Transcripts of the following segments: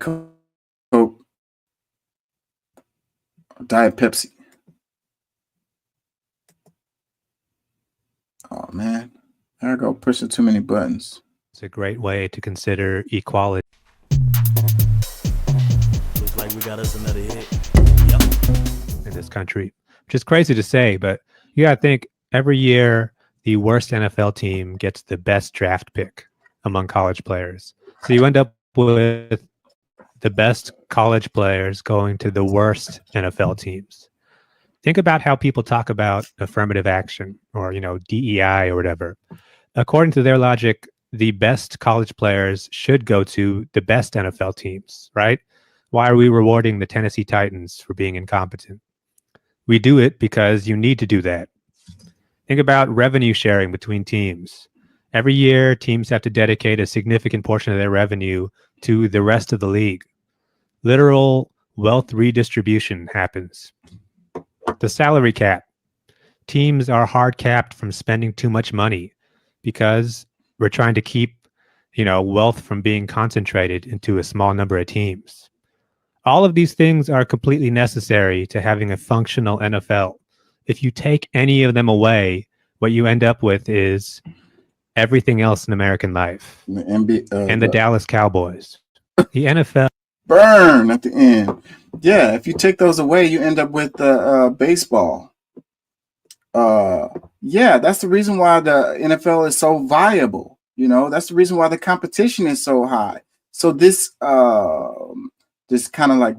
Coke, Diet Pepsi. Oh man, there I go pushing too many buttons. It's a great way to consider equality Looks like we got us another hit. Yep. in this country, which is crazy to say, but you got to think every year the worst NFL team gets the best draft pick among college players. So you end up with the best college players going to the worst NFL teams. Think about how people talk about affirmative action or, DEI or whatever. According to their logic, the best college players should go to the best NFL teams, right? Why are we rewarding the Tennessee Titans for being incompetent? We do it because you need to do that. Think about revenue sharing between teams. Every year, teams have to dedicate a significant portion of their revenue to the rest of the league. Literal wealth redistribution happens. The salary cap. Teams are hard capped from spending too much money because we're trying to keep, wealth from being concentrated into a small number of teams. All of these things are completely necessary to having a functional NFL. If you take any of them away, what you end up with is everything else in American life. The NBA, and the Dallas Cowboys. The NFL. Burn at the end. Yeah, if you take those away, you end up with baseball. Yeah, that's the reason why the NFL is so viable. That's the reason why the competition is so high. So this kind of like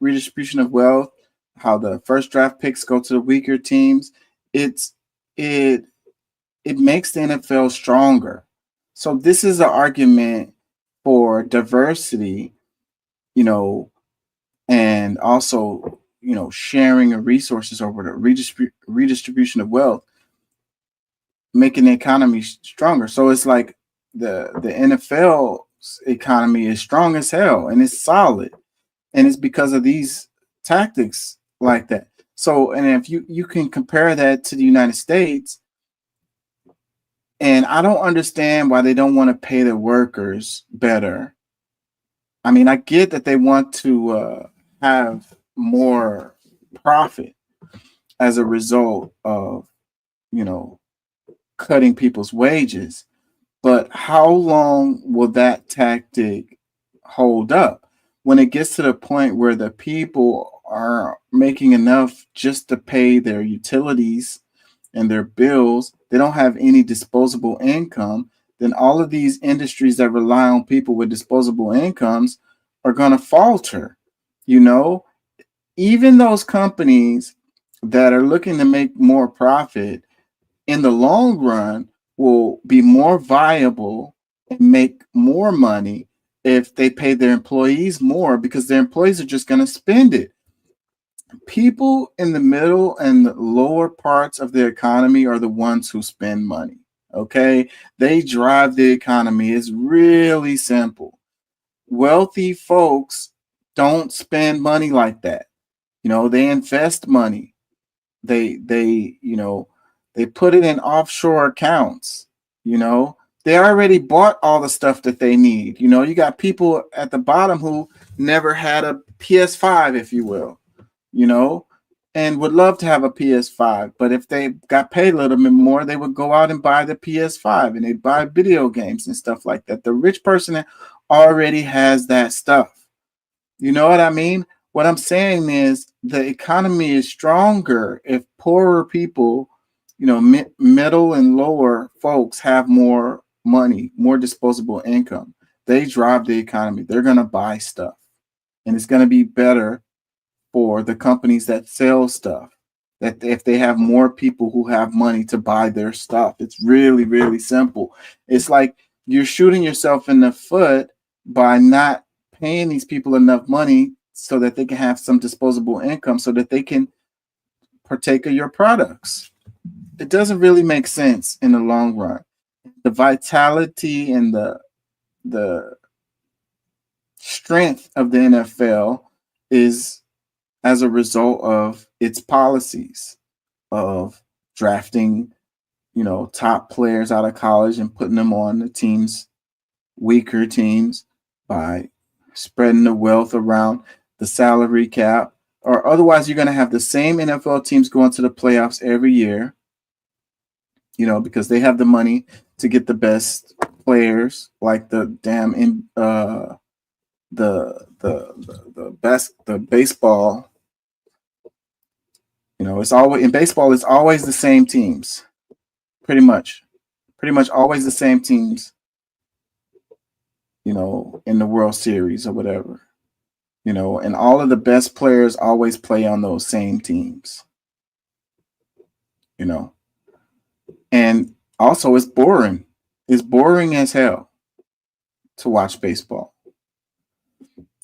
redistribution of wealth, how the first draft picks go to the weaker teams, it makes the NFL stronger. So this is an argument for diversity, and also, sharing of resources over the redistribution of wealth, making the economy stronger. So it's like the NFL's economy is strong as hell and it's solid. And it's because of these tactics like that. So, and if you can compare that to the United States, and I don't understand why they don't want to pay their workers better. I mean, I get that they want to have more profit as a result of, cutting people's wages. But how long will that tactic hold up when it gets to the point where the people are making enough just to pay their utilities and their bills? They don't have any disposable income. Then all of these industries that rely on people with disposable incomes are going to falter. Even those companies that are looking to make more profit in the long run will be more viable and make more money if they pay their employees more, because their employees are just going to spend it. People in the middle and the lower parts of the economy are the ones who spend money. Okay. They drive the economy. It's really simple. Wealthy folks don't spend money like that. They invest money. They put it in offshore accounts. They already bought all the stuff that they need. You got people at the bottom who never had a PS5, if you will, and would love to have a PS5. But if they got paid a little bit more, they would go out and buy the PS5 and they'd buy video games and stuff like that. The rich person already has that stuff. You know what I mean? What I'm saying is the economy is stronger if poorer people, middle and lower folks have more money, more disposable income. They drive the economy. They're going to buy stuff. And it's going to be better for the companies that sell stuff, that if they have more people who have money to buy their stuff. It's really, really simple. It's like you're shooting yourself in the foot by not paying these people enough money so that they can have some disposable income so that they can partake of your products. It doesn't really make sense in the long run. The vitality and the strength of the NFL is as a result of its policies of drafting, top players out of college and putting them on the teams, weaker teams, by spreading the wealth around the salary cap, or otherwise you're going to have the same NFL teams going to the playoffs every year, because they have the money to get the best players, like the damn the baseball. It's always in baseball. It's always the same teams, pretty much always the same teams. In the World Series or whatever. And all of the best players always play on those same teams. And also it's boring. It's boring as hell to watch baseball.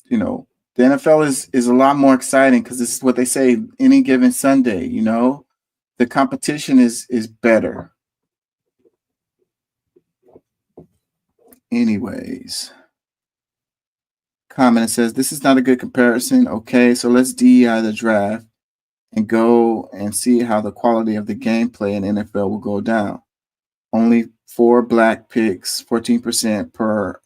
The NFL is a lot more exciting because this is what they say any given Sunday, the competition is better. Anyways, comment says this is not a good comparison. Okay, so let's DEI the draft and go and see how the quality of the gameplay in NFL will go down. Only 4 black picks, 14% per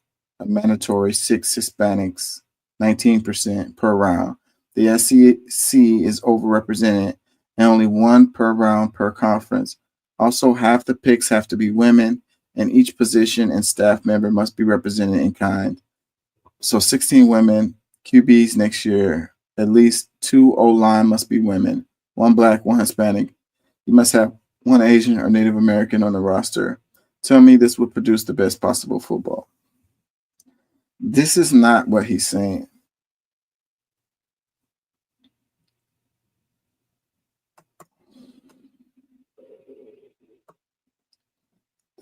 mandatory, 6 Hispanics, 19% per round. The SEC is overrepresented and only 1 per round per conference. Also, half the picks have to be women, and each position and staff member must be represented in kind. So 16 women, QBs next year. At least 2 O-line must be women, 1 black, 1 Hispanic. You must have 1 Asian or Native American on the roster. Tell me this would produce the best possible football. This is not what he's saying.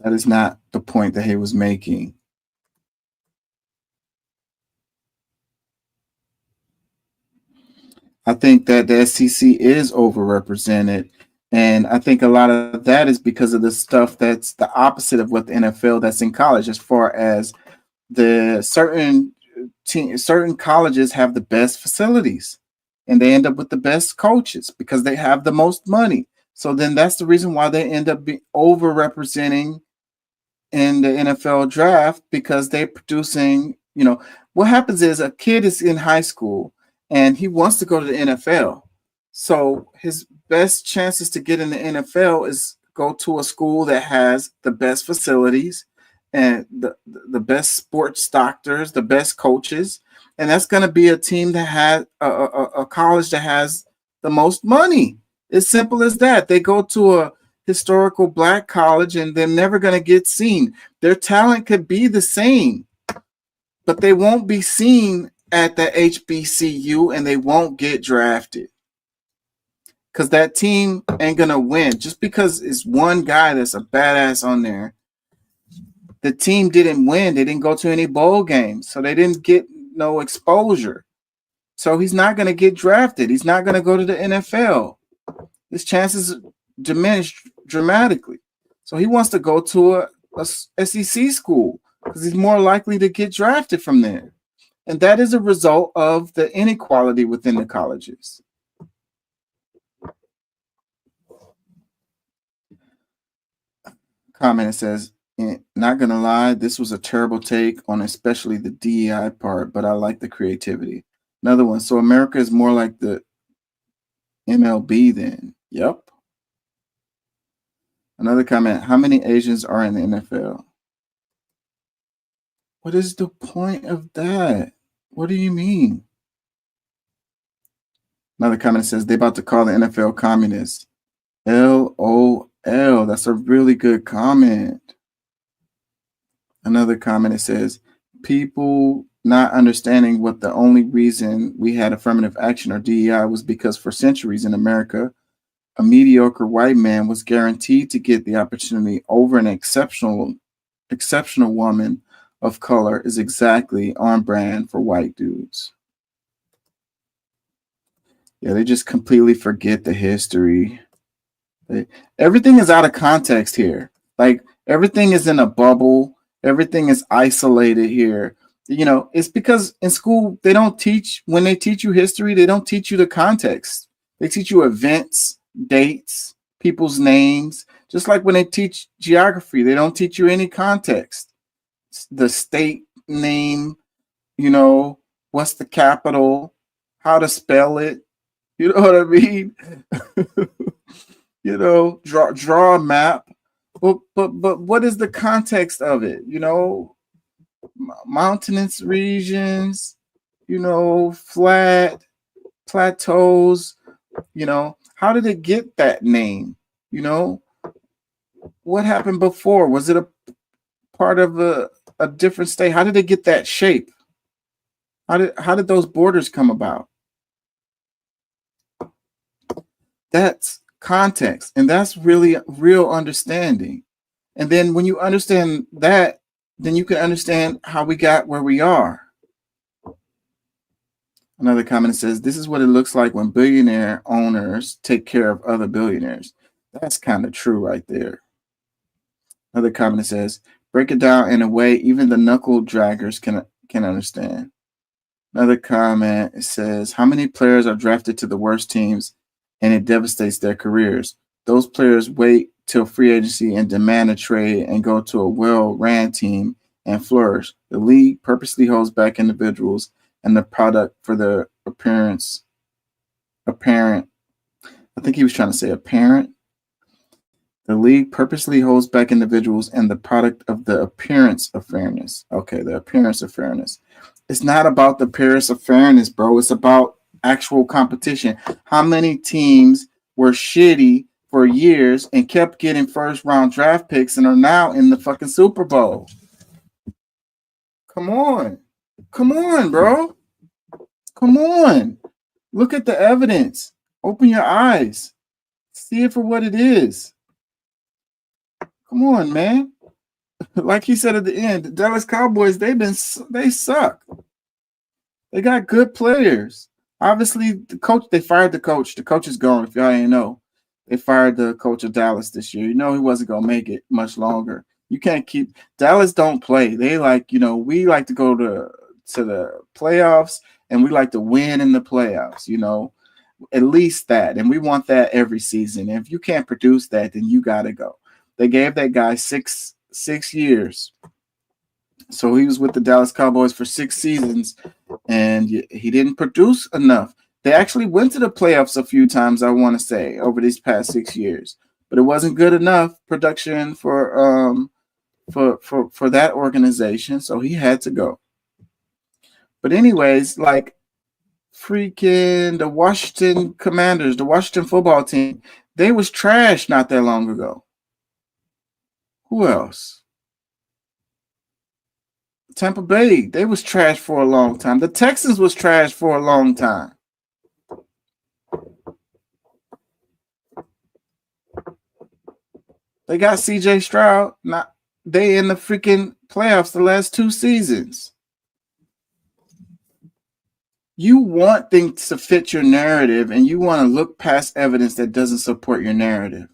That is not the point that he was making. I think that the SEC is overrepresented. And I think a lot of that is because of the stuff that's the opposite of what the NFL that's in college, as far as the certain colleges have the best facilities and they end up with the best coaches because they have the most money. So then that's the reason why they end up being overrepresenting in the NFL draft, because they're producing, what happens is a kid is in high school and he wants to go to the NFL. So his best chances to get in the NFL is go to a school that has the best facilities and the best sports doctors, the best coaches. And that's going to be a team that has a college that has the most money. It's simple as that. They go to a historical black college and they're never going to get seen. Their talent could be the same, but they won't be seen at the HBCU and they won't get drafted because that team ain't going to win. Just because it's one guy that's a badass on there, the team didn't win. They didn't go to any bowl games, so they didn't get no exposure. So he's not going to get drafted. He's not going to go to the NFL. His chances diminished dramatically. So he wants to go to a SEC school because he's more likely to get drafted from there. And that is a result of the inequality within the colleges. Comment says, not going to lie, this was a terrible take on especially the DEI part, but I like the creativity. Another one. So America is more like the MLB then. Yep. Another comment. How many Asians are in the NFL? What is the point of that? What do you mean? Another comment says they about to call the NFL communist. LOL. That's a really good comment. Another comment, it says people not understanding what the only reason we had affirmative action or DEI was because for centuries in America, a mediocre white man was guaranteed to get the opportunity over an exceptional woman of color is exactly on brand for white dudes. Yeah, they just completely forget the history. Everything is out of context here. Like everything is in a bubble. Everything is isolated here. It's because in school, they don't teach, when they teach you history, they don't teach you the context. They teach you events, dates, people's names. Just like when they teach geography, they don't teach you any context. The state name, what's the capital, how to spell it. You know what I mean? Draw a map. But what is the context of it? Mountainous regions, flat plateaus. How did it get that name? What happened before? Was it a part of a different state? How did it get that shape? How did those borders come about? That's context, and that's really real understanding. And then when you understand that, then you can understand how we got where we are. Another comment says, this is what it looks like when billionaire owners take care of other billionaires. That's kind of true right there. Another comment says, break it down in a way even the knuckle draggers can understand. Another comment says, how many players are drafted to the worst teams and it devastates their careers? Those players wait till free agency and demand a trade and go to a well-ran team and flourish. The league purposely holds back individuals and the product for their apparent. I think he was trying to say apparent. The league purposely holds back individuals and the product of the appearance of fairness. Okay, the appearance of fairness. It's not about the appearance of fairness, bro. It's about actual competition. How many teams were shitty for years and kept getting first-round draft picks and are now in the fucking Super Bowl? Come on. Come on, bro. Come on. Look at the evidence. Open your eyes. See it for what it is. Come on, man. Like he said at the end, the Dallas Cowboys, they suck. They got good players. Obviously, they fired the coach. The coach is gone, if y'all ain't know. They fired the coach of Dallas this year. He wasn't going to make it much longer. You can't keep – Dallas don't play. They we like to go to the playoffs, and we like to win in the playoffs, at least that. And we want that every season. And if you can't produce that, then you got to go. They gave that guy six years. So he was with the Dallas Cowboys for 6 seasons, and he didn't produce enough. They actually went to the playoffs a few times, I want to say, over these past 6 years. But it wasn't good enough production for that organization, so he had to go. But anyways, freaking the Washington Commanders, the Washington football team, they was trash not that long ago. Who else? Tampa Bay, they was trash for a long time. The Texans was trash for a long time. They got CJ Stroud. They in the freaking playoffs the last 2 seasons. You want things to fit your narrative, and you want to look past evidence that doesn't support your narrative.